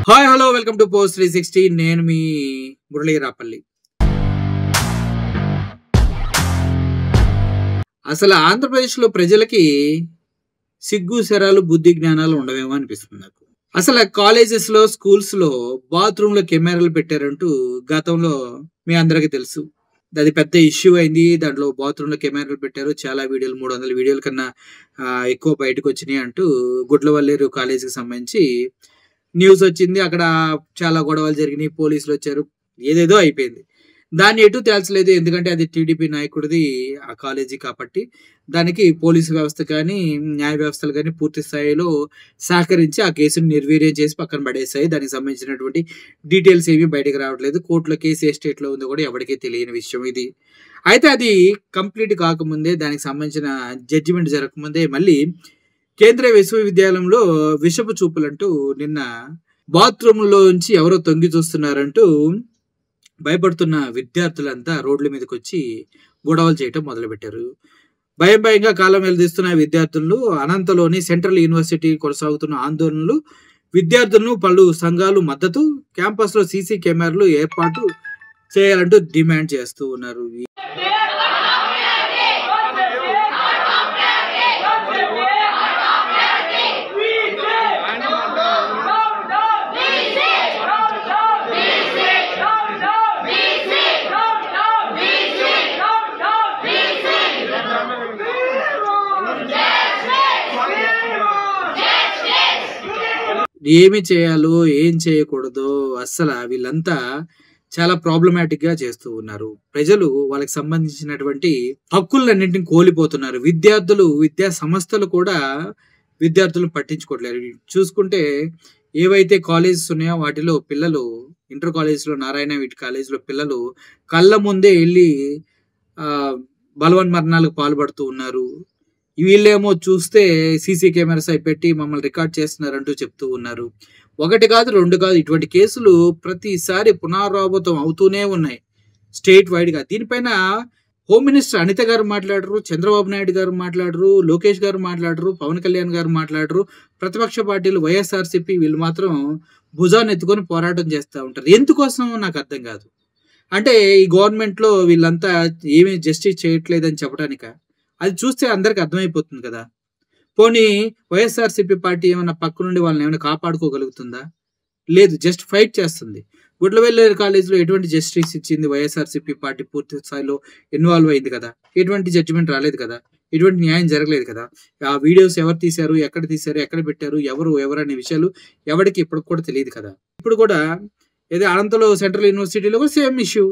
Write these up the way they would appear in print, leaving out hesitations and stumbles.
Hi hello welcome to post 360. నేను మీ మురళీ రాపల్లి. అసలు ఆంధ్రప్రదేశ్లో ప్రజలకి సిగ్గు శరాలు బుద్ధి జ్ఞానాలు ఉండవేమో అనిపిస్తుంది నాకు. అసలు కాలేజెస్లో స్కూల్స్లో బాత్రూంలో కెమెరాలు పెట్టారంటూ గతంలో మీ అందరికీ తెలుసు. అది పెద్ద ఇష్యూ అయింది. దాంట్లో బాత్రూంలో కెమెరాలు పెట్టారు, చాలా వీడియోలు 300 వీడియోల కన్నా ఎక్కువ బయటకు వచ్చినాయి అంటూ గుడ్లవల్లేరు కాలేజీకి సంబంధించి న్యూస్ వచ్చింది. అక్కడ చాలా గొడవలు జరిగినాయి, పోలీసులు వచ్చారు, ఏదేదో అయిపోయింది. దాన్ని ఎటు తేల్చలేదు, ఎందుకంటే అది టీడీపీ నాయకుడిది ఆ కాలేజీ కాబట్టి. దానికి పోలీసు వ్యవస్థ కానీ న్యాయ వ్యవస్థలు కానీ పూర్తి స్థాయిలో సహకరించి ఆ కేసును నిర్వీర్యం చేసి పక్కన పడేసాయి. దానికి సంబంధించినటువంటి డీటెయిల్స్ ఏమీ బయటకు రావట్లేదు. కోర్టులో కేసు ఏ స్టేట్లో ఉందో కూడా ఎవరికీ తెలియని విషయం ఇది. అయితే అది కంప్లీట్ కాకముందే, దానికి సంబంధించిన జడ్జిమెంట్ జరగకముందే మళ్ళీ కేంద్రీయ విశ్వవిద్యాలయంలో విషపు చూపులంటూ నిన్న బాత్రూంలోంచి ఎవరో తొంగి చూస్తున్నారంటూ భయపడుతున్న విద్యార్థులంతా రోడ్ల మీదకి వచ్చి గొడవలు చేయటం మొదలుపెట్టారు. భయంగా కాలం వెళ్దీస్తున్న విద్యార్థులు అనంతలోని సెంట్రల్ యూనివర్సిటీ కొనసాగుతున్న ఆందోళనలు, విద్యార్థులను పలు సంఘాలు మద్దతు, క్యాంపస్లో సీసీ కెమెరాలు ఏర్పాటు చేయాలంటూ డిమాండ్ చేస్తూ ఉన్నారు. ఏమి చేయాలో ఏం చేయకూడదో అస్సలు వీళ్ళంతా చాలా ప్రాబ్లమాటిక్ గా చేస్తూ ఉన్నారు. ప్రజలు వాళ్ళకి సంబంధించినటువంటి హక్కులన్నింటినీ కోల్పోతున్నారు. విద్యార్థులు, విద్యా సంస్థలు కూడా విద్యార్థులను పట్టించుకోవట్లేదు. చూసుకుంటే ఏవైతే కాలేజెస్ ఉన్నాయో వాటిలో పిల్లలు, ఇంటర్ కాలేజ్లో నారాయణ వీటి కాలేజీలో పిల్లలు కళ్ళ ముందే వెళ్ళి బలవన్మరణాలకు పాల్పడుతూ ఉన్నారు. వీళ్ళేమో చూస్తే సీసీ కెమెరాస్ అయి పెట్టి మమ్మల్ని రికార్డ్ చేస్తున్నారంటూ చెప్తూ ఉన్నారు. ఒకటి కాదు, రెండు కాదు, ఇటువంటి కేసులు ప్రతిసారి పునరావృతం అవుతూనే ఉన్నాయి స్టేట్ వైడ్గా. దీనిపైన హోమ్ మినిస్టర్ అనిత గారు మాట్లాడరు, చంద్రబాబు నాయుడు గారు మాట్లాడరు, లోకేష్ గారు మాట్లాడరు, పవన్ కళ్యాణ్ గారు మాట్లాడరు. ప్రతిపక్ష పార్టీలు వైఎస్ఆర్సీపీ వీళ్ళు మాత్రం భుజాన్ని ఎత్తుకొని పోరాటం చేస్తూ ఉంటారు. ఎందుకోసం నాకు అర్థం కాదు. అంటే ఈ గవర్నమెంట్లో వీళ్ళంతా ఏమీ జస్టిస్ చేయట్లేదని చెప్పడానిక? అది చూస్తే అందరికి అర్థమైపోతుంది కదా. పోనీ వైఎస్ఆర్సీపీ పార్టీ ఏమైనా పక్క నుండి వాళ్ళని ఏమైనా కాపాడుకోగలుగుతుందా? లేదు, జస్ట్ ఫైట్ చేస్తుంది. గుడ్లవెల్లేరు కాలేజీలో ఎటువంటి జస్టిస్ ఇచ్చింది? వైఎస్ఆర్సీపీ పార్టీ పూర్తి స్థాయిలో ఇన్వాల్వ్ అయింది కదా. ఎటువంటి జడ్జిమెంట్ రాలేదు కదా, ఎటువంటి న్యాయం జరగలేదు కదా. ఆ వీడియోస్ ఎవరు తీశారు, ఎక్కడ పెట్టారు, ఎవరు అనే విషయాలు ఎవరికి ఇప్పుడు కూడా తెలియదు కదా. ఇప్పుడు కూడా ఏదో అనంతలో సెంట్రల్ యూనివర్సిటీలో కూడా సేమ్ ఇష్యూ.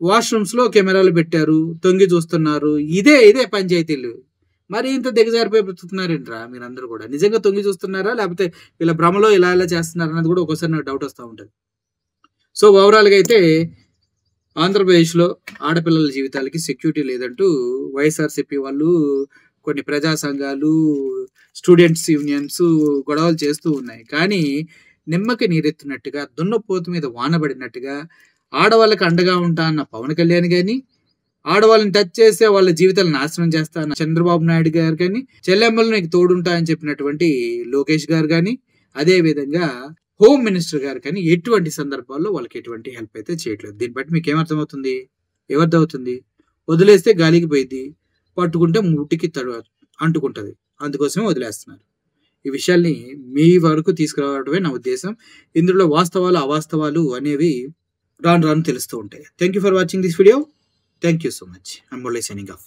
వాష్రూమ్స్లో కెమెరాలు పెట్టారు, తొంగి చూస్తున్నారు. ఇదే పంచాయతీలు. మరి ఇంత దిగజారిపోయి బ్రతుకుతున్నారేంట్రా మీరందరూ కూడా? నిజంగా తొంగి చూస్తున్నారా, లేకపోతే వీళ్ళ భ్రమలో ఇలా చేస్తున్నారు అన్నది కూడా ఒకసారి నాకు డౌట్ వస్తూ ఉంటుంది. సో ఓవరాల్గా అయితే ఆంధ్రప్రదేశ్లో ఆడపిల్లల జీవితాలకి సెక్యూరిటీ లేదంటూ వైఎస్ఆర్సీపీ వాళ్ళు, కొన్ని ప్రజా సంఘాలు, స్టూడెంట్స్ యూనియన్స్ గొడవలు చేస్తూ ఉన్నాయి. కానీ నిమ్మకి నీరెత్తినట్టుగా, దున్నపోతు మీద వానబడినట్టుగా ఆడవాళ్ళకి అండగా ఉంటా అన్న పవన్ కళ్యాణ్ కానీ, ఆడవాళ్ళని టచ్ చేస్తే వాళ్ళ జీవితాలు నాశనం చేస్తా అన్న చంద్రబాబు నాయుడు గారు కానీ, చెల్లెమ్మలు నీకు తోడుంటా అని చెప్పినటువంటి లోకేష్ గారు కానీ, అదే విధంగా హోమ్ మినిస్టర్ గారు కానీ ఎటువంటి సందర్భాల్లో వాళ్ళకి ఎటువంటి హెల్ప్ అయితే చేయట్లేదు. దీన్ని బట్టి మీకు ఏమర్థమవుతుంది? ఎవరిదవుతుంది? వదిలేస్తే గాలికి పోయింది, పట్టుకుంటే ముట్టికి అంటుకుంటుంది. అందుకోసమే వదిలేస్తున్నారు. ఈ విషయాల్ని మీ వరకు తీసుకురావడమే నా ఉద్దేశం. ఇందులో వాస్తవాలు అవాస్తవాలు అనేవి రాను తెలుస్తూ ఉంటాయి. Thank you for watching this video. Thank you so much. I'm only signing off.